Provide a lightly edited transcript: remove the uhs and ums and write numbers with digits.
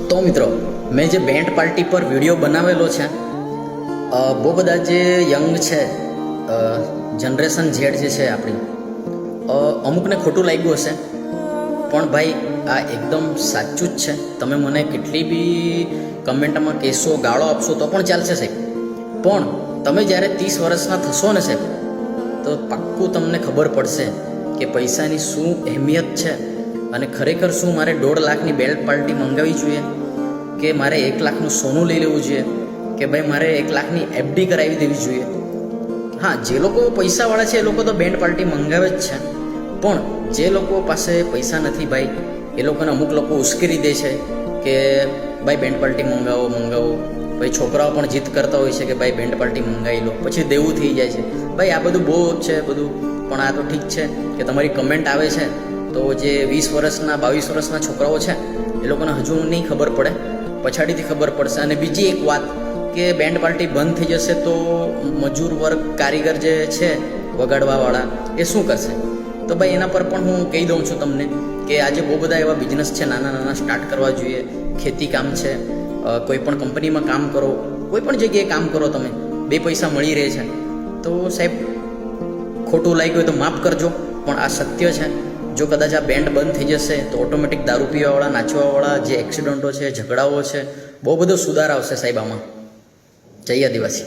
તો મિત્રો, મેં જે બેન્ડ પાર્ટી પર વિડીયો બનાવેલો છે, બહુ બધા જે યંગ છે, જનરેશન ઝેડ જે છે આપણી, અમુકને ખોટું લાગ્યું હશે, પણ ભાઈ આ એકદમ સાચું જ છે. તમે મને કેટલી બી કમેન્ટમાં કહેશો, ગાળો આપશો તો પણ ચાલશે સાહેબ, પણ તમે જ્યારે 30 વર્ષના થશો ને સાહેબ, તો પાક્કું તમને ખબર પડશે કે પૈસાની શું અહેમિયત છે અને ખરેખર શું મારે 1.5 લાખની બેન્ડ પાર્ટી મંગાવવી જોઈએ, કે મારે 1 લાખનું સોનું લઈ લેવું જોઈએ, કે ભાઈ મારે 1 લાખની એફડી કરાવી દેવી જોઈએ. હા, જે લોકો પૈસાવાળા છે એ લોકો તો બેન્ડ પાર્ટી મંગાવે જ છે, પણ જે લોકો પાસે પૈસા નથી ભાઈ, એ લોકોને અમુક લોકો ઉશ્કેરી દે છે કે ભાઈ બેન્ડ પાર્ટી મંગાવો. ભાઈ છોકરાઓ પણ જીદ કરતા હોય છે કે ભાઈ બેન્ડ પાર્ટી મંગાવી લો, પછી દેવું થઈ જાય છે. ભાઈ આ બધું બહુ છે બધું, પણ આ તો ઠીક છે કે તમારી કમેન્ટ આવે છે, તો જે 20 વર્ષના 22 વર્ષના છોકરાઓ છે એ લોકોને હજુ નહીં ખબર પડે, પછાડીથી ખબર પડશે. અને બીજી એક વાત કે બેન્ડ પાર્ટી બંધ થઈ જશે તો મજૂર વર્ગ, કારીગર જે છે વગાડવાવાળા, એ શું કરશે? તો ભાઈ એના પર પણ હું કહી દઉં છું તમને કે આજે બહુ બધા એવા બિઝનેસ છે નાના સ્ટાર્ટ કરવા જોઈએ. ખેતી કામ છે, કોઈ પણ કંપનીમાં કામ કરો, કોઈ પણ જગ્યાએ કામ કરો, તમે 2 પૈસા મળી રહે છે. તો સાહેબ ખોટું લાગ્યું હોય તો માફ કરજો, પણ આ સત્ય છે. જો કદાચ આ બેન્ડ બંધ થઈ જશે તો ઓટોમેટિક દારૂ પીવાવાળા, નાચવાવાળા જે એક્સિડન્ટો છે, ઝઘડાઓ છે, બહુ બધો સુધાર આવશે સાહેબ આમાં. જય આદિવાસી.